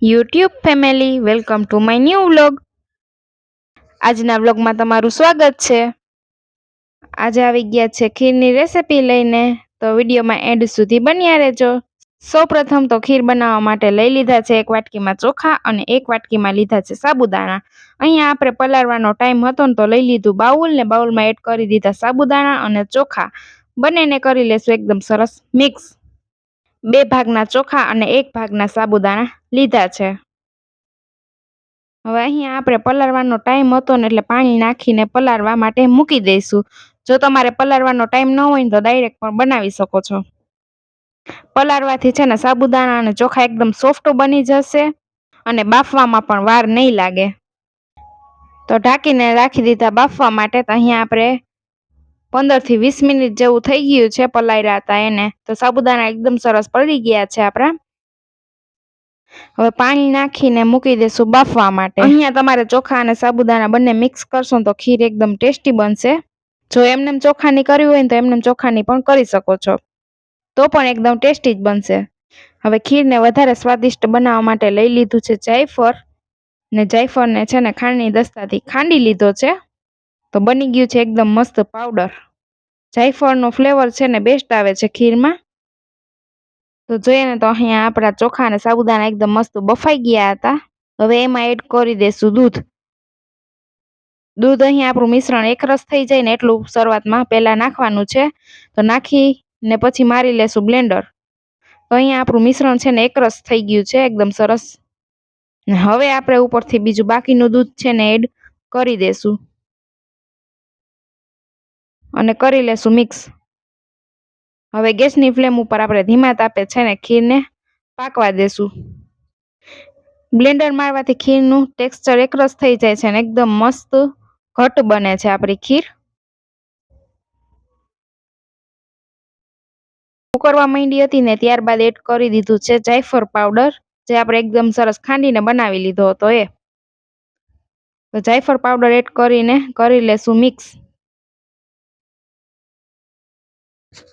YouTube family welcome to my new vlog. આજના વ્લોગમાં તમારું સ્વાગત છે. આજે આવી ગયા છે ખીરની રેસિપી લઈને, તો વિડીયોમાં એન્ડ સુધી બન્યા રહેજો. સૌપ્રથમ તો ખીર બનાવવા માટે લઈ લીધા છે 1 વાટકીમાં ચોખા અને 1 વાટકીમાં લીધા છે સાબુદાણા. અહીંયા આપણે પલાળવાનો ટાઈમ હતો ને તો લઈ લીધું બાઉલ ને બાઉલમાં એડ કરી દીધા સાબુદાણા અને ચોખા. બંનેને કરી લેશું એકદમ સરસ મિક્સ. 2 ભાગના ચોખા અને 1 ભાગના સાબુદાણા લીધા છે. હવે અહીંયા આપણે પલાળવાનો ટાઈમ હતો ને એટલે પાણી નાખીને પલાળવા માટે મૂકી દઈશું. જો તમારે પલાળવાનો ટાઈમ ન હોય ને તો ડાયરેક્ટ પણ બનાવી શકો છો. પલાળવાથી છે ને સાબુદાણા અને ચોખા એકદમ સોફ્ટ બની જશે અને બાફવામાં પણ વાર નહીં લાગે. તો ઢાંકીને રાખી દીધા બાફવા માટે. તો અહીંયા આપણે 15 થી 20 મિનિટ જેવું થઈ ગયું છે પલાળ્યા હતા એને. તો સાબુદાણા એકદમ સરસ પલળી ગયા છે આપણા. હવે પાણી નાખીને મૂકી દેશું બાફવા માટે. અહીંયા તમારે ચોખા અને સાબુદાણા બંને મિક્સ કરશો તો ખીર એકદમ ટેસ્ટી બનશે. જો એમનેમ ચોખાની કરવી હોય ને તો એમનેમ ચોખાની પણ કરી શકો છો, તો પણ એકદમ ટેસ્ટી જ બનશે. હવે ખીરને વધારે સ્વાદિષ્ટ બનાવવા માટે લઈ લીધું છે જાયફળ ને જાયફળને છે ને ખાંડની દસ્તાથી ખાંડી લીધો છે. તો બની ગયું છે એકદમ મસ્ત પાવડર. જાયફળનો ફ્લેવર છે ને બેસ્ટ આવે છે ખીરમાં. તો જોઈએ ને તો અહીંયા આપણા ચોખા અને સાબુદાણા એકદમ મસ્ત બફાઈ ગયા હતા. હવે એમાં એડ કરી દેશું દૂધ. દૂધ અહીંયા આપણું મિશ્રણ એકરસ થઈ જાય ને એટલું શરૂઆતમાં પહેલા નાખવાનું છે. તો નાખીને પછી મારી લેશું બ્લેન્ડર. તો અહીંયા આપણું મિશ્રણ છે ને એકરસ થઈ ગયું છે એકદમ સરસ. હવે આપણે ઉપરથી બીજું બાકીનું દૂધ છે ને એડ કરી દેશું અને કરી લેશું મિક્સ. હવે ગેસની ફ્લેમ ઉપર આપણે ધીમા તાપે છે ને ખીરને પાકવા દેશું. બ્લેન્ડર મારવાથી ખીરનું ટેક્સચર એકરસ થઈ જાય છે ને એકદમ મસ્ત ઘટ બને છે આપણી ખીર. ઉકળવા માંડી હતી ને ત્યારબાદ એડ કરી દીધું છે જાયફળ પાવડર, જે આપણે એકદમ સરસ ખાંડીને બનાવી લીધો હતો એ. તો જાયફળ પાવડર એડ કરીને કરી લેશું મિક્સ.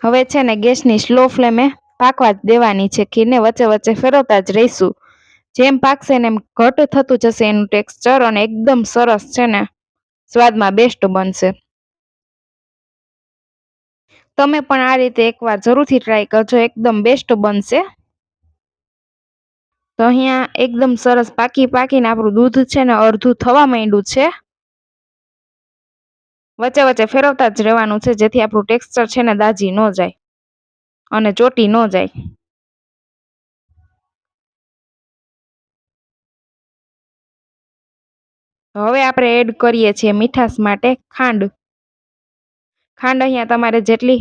હવે છે ને ગેસની સ્લો ફ્લેમે પાકવા જ દેવાની છે ખીરને, વચ્ચે વચ્ચે ફેરવતા જ રહીશું. જેમ પાકશે ને એમ ઘટ થતું જશે એનું ટેક્સચર અને એકદમ સરસ છે ને સ્વાદમાં બેસ્ટ બનશે. તમે પણ આ રીતે એકવાર જરૂરથી ટ્રાય કરજો, એકદમ બેસ્ટ બનશે. તો અહીંયા એકદમ સરસ પાકીને આપણું દૂધ છે ને અડધું થવા માંડ્યું છે. વચ્ચે વચ્ચે ફેરવતા જ રહેવાનું છે જેથી આપણું ટેક્સચર છે ને દાજી ન જાય અને ચોટી ન જાય. હવે આપણે એડ કરીએ છીએ મીઠાશ માટે ખાંડ. ખાંડ અહીંયા તમારે જેટલી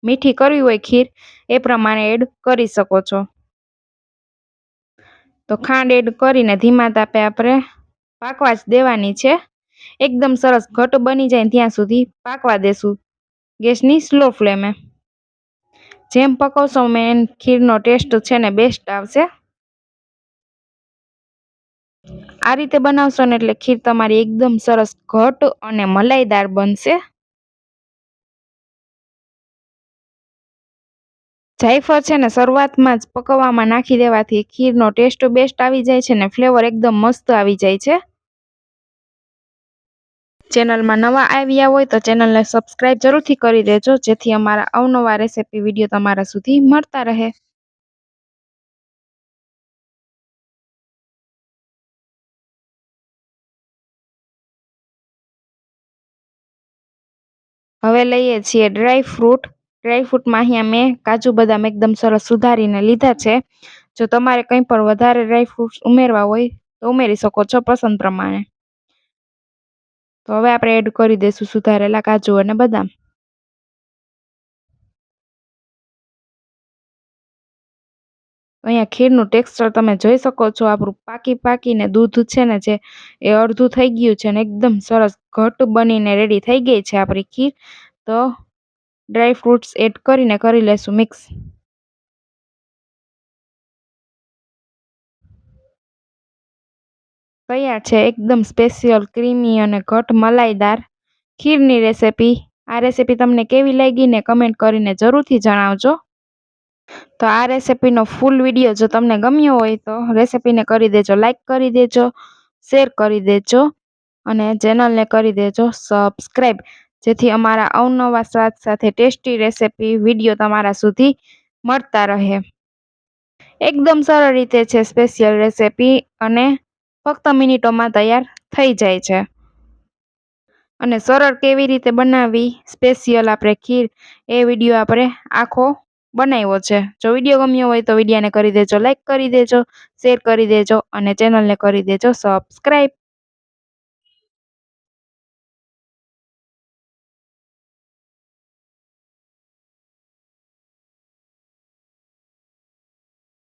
મીઠી કરવી હોય ખીર એ પ્રમાણે એડ કરી શકો છો. તો ખાંડ એડ કરીને ધીમા તાપે આપણે પાકવા જ દેવાની છે. એકદમ સરસ ઘટ બની જાય ત્યાં સુધી પાકવા દેશું ગેસની સ્લો ફ્લેમે. જેમ પકવશો એમ ખીરનો ટેસ્ટ છે ને બેસ્ટ આવશે. આ રીતે બનાવશો ને એટલે ખીર તમારી એકદમ સરસ ઘટ અને મલાઈદાર બનશે. જાયફળ છે ને શરૂઆતમાં જ પકવવામાં નાખી દેવાથી ખીરનો ટેસ્ટ બેસ્ટ આવી જાય છે ને ફ્લેવર એકદમ મસ્ત આવી જાય છે. ચેનલમાં નવા આવ્યા હોય તો ચેનલને સબસ્ક્રાઇબ જરૂરથી કરી દેજો, જેથી અમારા અવનવા રેસિપી વિડીયો તમારા સુધી મળતા રહે. હવે લઈએ છીએ ડ્રાયફ્રૂટ. ડ્રાયફ્રૂટમાં અહીંયા મેં કાજુ બદામ એકદમ સરસ સુધારીને લીધા છે. જો તમારે કંઈ પણ વધારે ડ્રાયફ્રૂટ્સ ઉમેરવા હોય તો ઉમેરી શકો છો પસંદ પ્રમાણે. તો હવે આપણે એડ કરી દઈશું સુધારેલા કાજુ અને બદામ. અહીંયા ખીરનું ટેક્સચર તમે જોઈ શકો છો. આપણું પાકીને દૂધ છે ને જે એ અડધું થઈ ગયું છે ને એકદમ સરસ ઘટ બનીને રેડી થઈ ગઈ છે આપણી ખીર. તો ડ્રાયફ્રૂટ્સ એડ કરીને કરી લેશું મિક્સ. તૈયાર છે એકદમ સ્પેશિયલ ક્રીમી અને ઘટ મલાઈદાર ખીરની રેસિપી. આ રેસિપી તમને કેવી લાગી ને કમેન્ટ કરીને જરૂરથી જણાવજો. તો આ રેસિપીનો ફૂલ વિડીયો જો તમને ગમ્યો હોય તો રેસિપીને કરી દેજો લાઈક કરી દેજો, શેર કરી દેજો અને ચેનલને કરી દેજો સબસ્ક્રાઈબ, જેથી અમારા અવનવા સ્વાદ સાથે ટેસ્ટી રેસિપી વિડીયો તમારા સુધી મળતા રહે. એકદમ સરળ રીતે છે સ્પેશિયલ રેસિપી અને ફક્ત મિનિટોમાં તૈયાર થઈ જાય છે. અને સરળ કેવી રીતે બનાવવી સ્પેશિયલ આપણે ખીર એ વિડીયો આપણે આખો બનાવ્યો છે. જો વિડીયો ગમ્યો હોય તો વિડીયોને કરી દેજો લાઈક કરી દેજો, શેર કરી દેજો અને ચેનલને કરી દેજો સબસ્ક્રાઈબ.